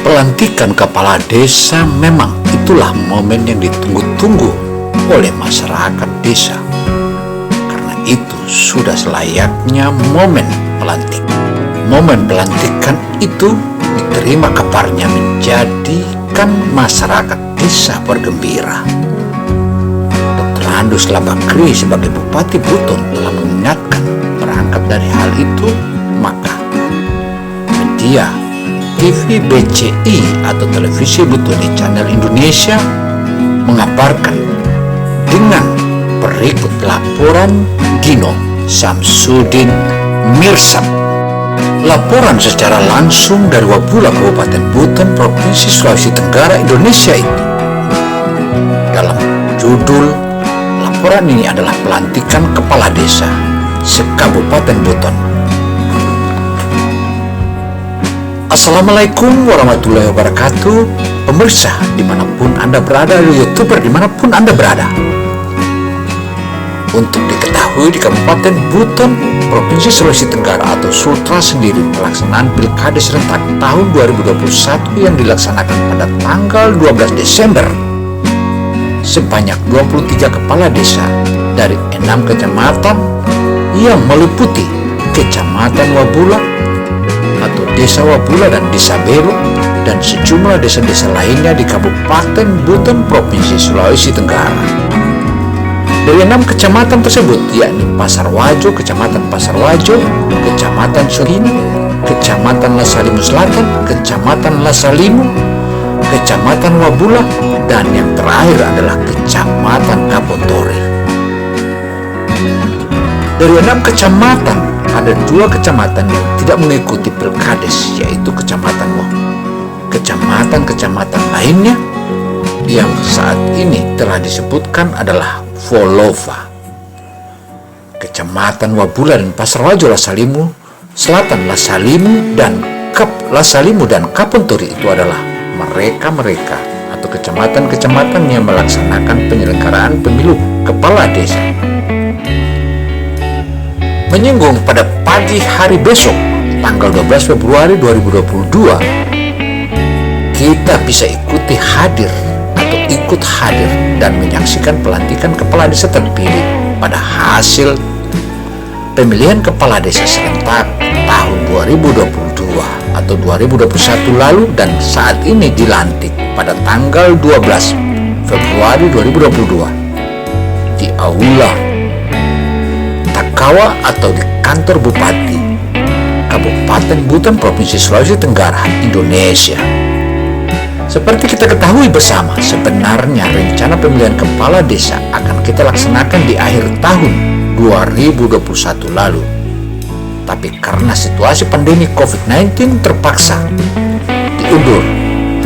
Pelantikan kepala desa memang itulah momen yang ditunggu-tunggu oleh masyarakat desa. Karena itu sudah selayaknya momen pelantik. Momen pelantikan itu diterima kabarnya menjadikan masyarakat desa bergembira. Dr. Andus Labakri sebagai Bupati Buton telah mengingatkan berangkat dari hal itu, maka media TV BCI atau Televisi Buton di Channel Indonesia mengabarkan dengan berikut laporan Dino Samsudin Mirsad. Laporan secara langsung dari Wabula Kabupaten Buton, Provinsi Sulawesi Tenggara, Indonesia itu. Dalam judul laporan ini adalah pelantikan kepala desa se-Kabupaten Buton. Assalamualaikum warahmatullahi wabarakatuh. Pemirsa dimanapun Anda berada, YouTuber dimanapun Anda berada. Untuk diketahui, di Kabupaten Buton, Provinsi Sulawesi Tenggara atau Sultra sendiri, pelaksanaan Pilkada serentak tahun 2021 yang dilaksanakan pada tanggal 12 Desember. Sebanyak 23 kepala desa dari 6 kecamatan yang meliputi Kecamatan Wabula atau Desa Wabula dan Desa Belu dan sejumlah desa-desa lainnya di Kabupaten Buton, Provinsi Sulawesi Tenggara. Dari 6 kecamatan tersebut, yakni Pasar Wajo, Kecamatan Pasar Wajo, Kecamatan Surini, Kecamatan Lasalimu Selatan, Kecamatan Lasalimu, Kecamatan Wabula, dan yang terakhir adalah Kecamatan Kapontori. Dari 6 kecamatan, ada 2 kecamatan yang tidak mengikuti Pilkades, yaitu kecamatan-kecamatan lainnya yang saat ini telah disebutkan adalah Volova, Kecamatan Wabula dan Pasar Wajo Lasalimu Selatan, Lasalimu dan Kapontori itu adalah mereka atau kecamatan-kecamatan yang melaksanakan penyelenggaraan pemilu kepala desa. Menyinggung pada pagi hari besok, tanggal 12 Februari 2022, kita bisa ikut hadir dan menyaksikan pelantikan kepala desa terpilih pada hasil pemilihan kepala desa serentak tahun 2022 atau 2021 lalu, dan saat ini dilantik pada tanggal 12 Februari 2022 di Aula Takawa atau di kantor Bupati Kabupaten Buton, Provinsi Sulawesi Tenggara, Indonesia. Seperti kita ketahui bersama, sebenarnya rencana pemilihan kepala desa akan kita laksanakan di akhir tahun 2021 lalu. Tapi karena situasi pandemi COVID-19 terpaksa diundur.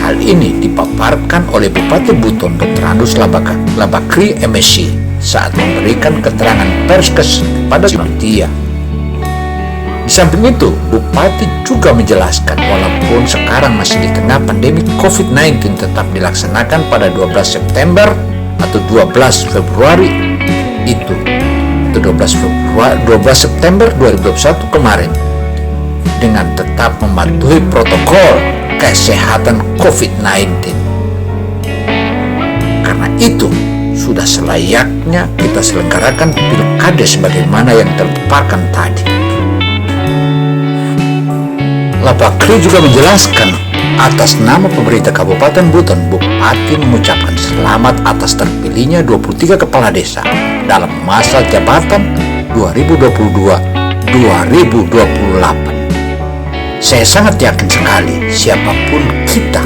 Hal ini dipaparkan oleh Bupati Buton Dr. Andus Labakri MSc saat memberikan keterangan pers kepada media. Di samping itu, Bupati juga menjelaskan walaupun sekarang masih di tengah pandemi COVID-19 tetap dilaksanakan pada 12 September atau 12 Februari itu, atau 12 September 2021 kemarin, dengan tetap mematuhi protokol kesehatan COVID-19. Karena itu, sudah selayaknya kita selenggarakan pilkada sebagaimana yang terpaparkan tadi. Labakri juga menjelaskan atas nama pemerintah Kabupaten Buton, Bupati mengucapkan selamat atas terpilihnya 23 kepala desa dalam masa jabatan 2022-2028. Saya sangat yakin sekali siapapun kita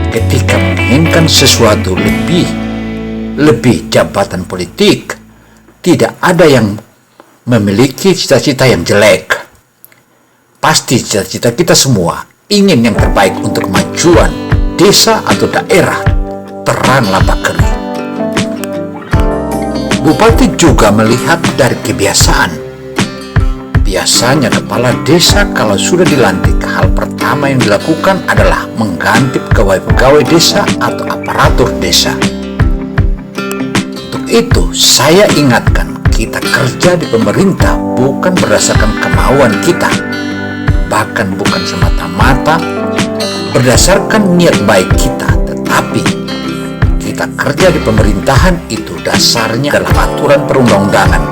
ketika menginginkan sesuatu lebih jabatan politik, tidak ada yang memiliki cita-cita yang jelek. Pasti cita-cita kita semua ingin yang terbaik untuk kemajuan desa atau daerah. Terang Labakri. Bupati juga melihat dari kebiasaan. Biasanya kepala desa kalau sudah dilantik, hal pertama yang dilakukan adalah mengganti pegawai-pegawai desa atau aparatur desa. Untuk itu, saya ingatkan, kita kerja di pemerintah bukan berdasarkan kemauan kita, bahkan bukan semata-mata berdasarkan niat baik kita, tetapi kita kerja di pemerintahan itu dasarnya adalah aturan perundang-undangan,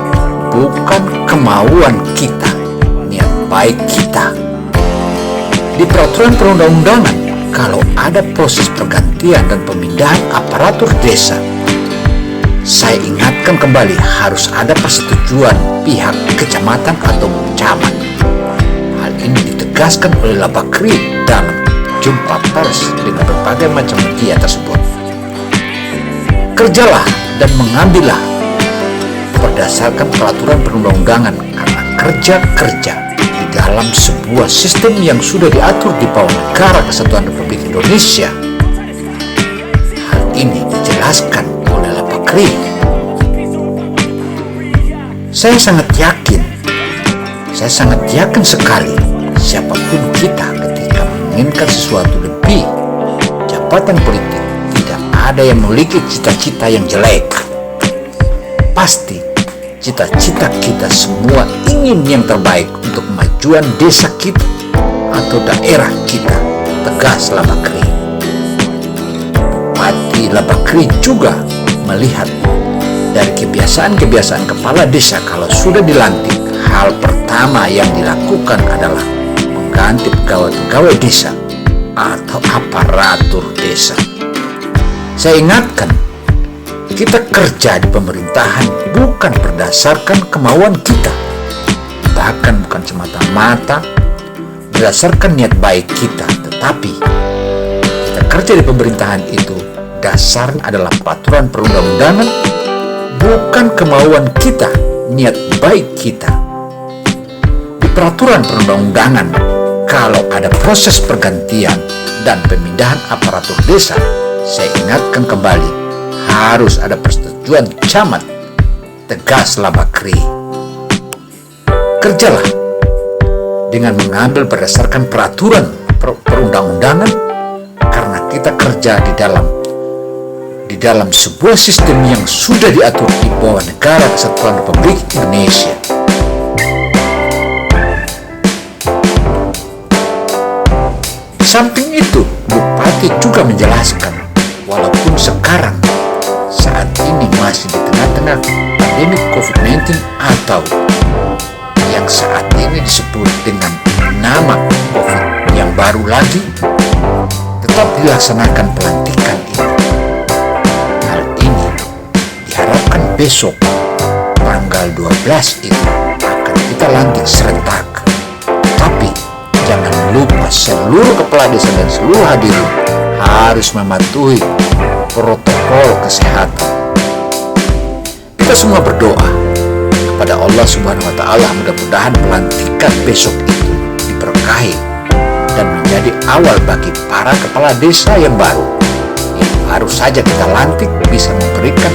bukan kemauan kita, niat baik kita. Di peraturan perundang-undangan, kalau ada proses pergantian dan pemindahan aparatur desa, saya ingatkan kembali harus ada persetujuan pihak kecamatan atau camat. Hal ini ditegaskan oleh Labakri dalam jumpa pers dengan berbagai macam media tersebut. Kerjalah dan mengambillah berdasarkan peraturan perundang-undangan, karena kerja di dalam sebuah sistem yang sudah diatur di bawah Negara Kesatuan Republik Indonesia. Hal ini dijelaskan oleh Labakri. Saya sangat yakin sekali siapapun kita ketika menginginkan sesuatu lebih jabatan politik, tidak ada yang memiliki cita-cita yang jelek. Pasti cita-cita kita semua ingin yang terbaik untuk kemajuan desa kita atau daerah kita, tegas Labakri. Bupati Labakri juga melihat dari kebiasaan-kebiasaan kepala desa, kalau sudah dilantik, hal pertama yang dilakukan adalah mengganti pegawai-pegawai desa atau aparatur desa. Saya ingatkan, kita kerja di pemerintahan bukan berdasarkan kemauan kita, bahkan bukan semata-mata berdasarkan niat baik kita, tetapi kita kerja di pemerintahan itu dasarnya adalah peraturan perundang-undangan, bukan kemauan kita, niat baik kita. Di peraturan perundang-undangan, kalau ada proses pergantian dan pemindahan aparatur desa, saya ingatkan kembali harus ada persetujuan camat, tegas Labakri. Kerjalah dengan mengambil berdasarkan peraturan perundang-undangan, karena kita kerja di dalam sebuah sistem yang sudah diatur di bawah Negara Kesatuan Republik Indonesia. Di samping itu, Bupati juga menjelaskan, walaupun sekarang saat ini masih di tengah-tengah pandemi COVID-19 atau yang saat ini disebut dengan nama COVID yang baru lagi, tetap dilaksanakan pelantikan ini. Hal ini diharapkan besok tanggal 12 itu akan kita lantik serentak. Tapi jangan lupa seluruh kepala desa dan seluruh hadirin harus mematuhi protokol kesehatan. Kita semua berdoa kepada Allah Subhanahu wa Ta'ala, mudah-mudahan pelantikan besok itu diberkahi dan menjadi awal bagi para kepala desa yang baru saja kita lantik bisa memberikan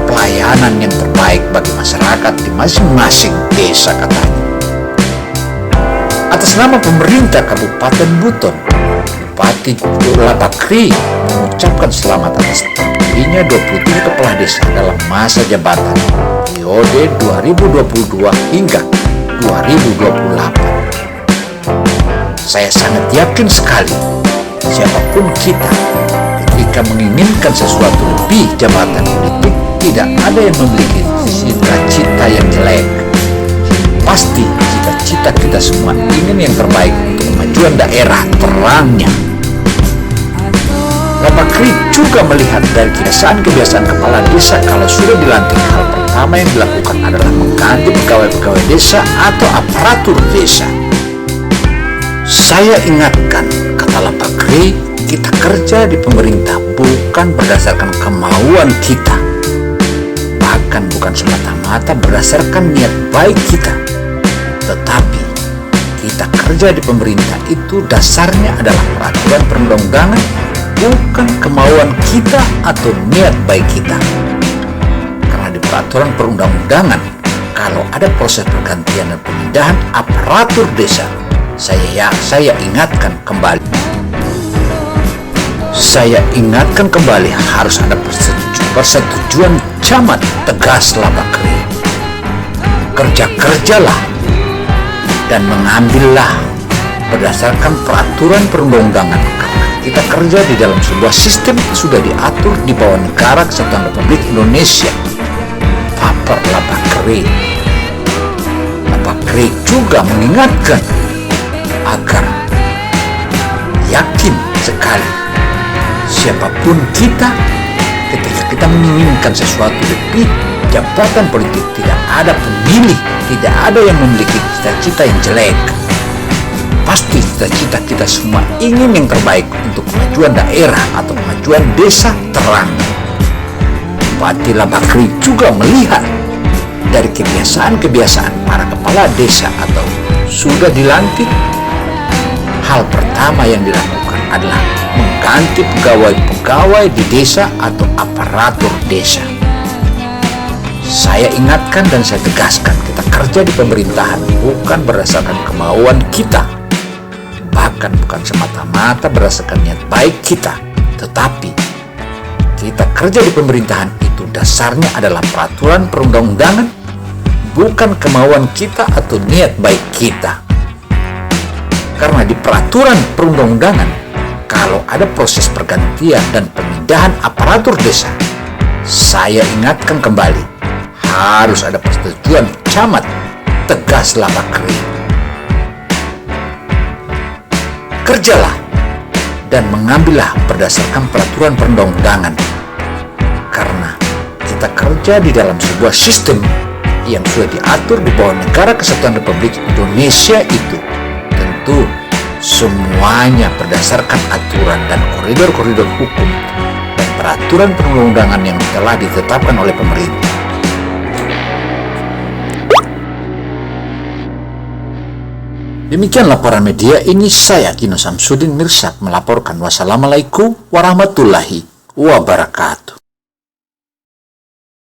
pelayanan yang terbaik bagi masyarakat di masing-masing desa, katanya. Atas nama pemerintah Kabupaten Buton, Bupati Labakri mengucapkan selamat atas terpilihnya 23 kepala desa dalam masa jabatan periode 2022 hingga 2028. Saya sangat yakin sekali siapapun kita ketika menginginkan sesuatu lebih jabatan politik, tidak ada yang memiliki cita-cita yang jelek. Pasti cita-cita kita semua ingin yang terbaik untuk kemajuan daerah, terangnya. Labakri juga melihat dari kebiasaan-kebiasaan kepala desa, kalau sudah dilantik, hal pertama yang dilakukan adalah mengganti pegawai-pegawai desa atau aparatur desa. Saya ingatkan, kata Labakri, kita kerja di pemerintah bukan berdasarkan kemauan kita, bahkan bukan semata-mata berdasarkan niat baik kita, tetapi kita kerja di pemerintah itu dasarnya adalah peraturan perundang-undangan, bukan kemauan kita atau niat baik kita. Karena di peraturan perundang-undangan, kalau ada proses pergantian dan pemindahan aparatur desa, saya ingatkan kembali harus ada persetujuan camat, tegas Labakri. Kerjalah dan mengambillah berdasarkan peraturan perundang-undangan, karena kita kerja di dalam sebuah sistem sudah diatur di bawah Negara Kesatuan Republik Indonesia. Paper Labakri juga mengingatkan agar yakin sekali siapapun kita, ketika kita menginginkan sesuatu di jabatan politik, tidak ada pemilih, tidak ada yang memiliki cita-cita yang jelek. Pasti cita-cita kita semua ingin yang terbaik untuk kemajuan daerah atau kemajuan desa terang. Bupati Labakri juga melihat dari kebiasaan-kebiasaan para kepala desa atau sudah dilantik, hal pertama yang dilakukan adalah mengganti pegawai-pegawai di desa atau aparatur desa. Saya ingatkan dan saya tegaskan, kita kerja di pemerintahan bukan berdasarkan kemauan kita, bahkan bukan semata-mata berdasarkan niat baik kita, tetapi kita kerja di pemerintahan itu dasarnya adalah peraturan perundang-undangan, bukan kemauan kita atau niat baik kita. Karena di peraturan perundang-undangan, kalau ada proses pergantian dan pemindahan aparatur desa, saya ingatkan kembali, harus ada persetujuan camat, tegas Labakri. Kerjalah dan mengambillah berdasarkan peraturan perundang-undangan, karena kita kerja di dalam sebuah sistem yang sudah diatur di bawah Negara Kesatuan Republik Indonesia itu. Tentu semuanya berdasarkan aturan dan koridor-koridor hukum dan peraturan perundang-undangan yang telah ditetapkan oleh pemerintah. Demikian laporan media ini, saya Kino Samsudin Mirsad melaporkan. Wassalamualaikum warahmatullahi wabarakatuh.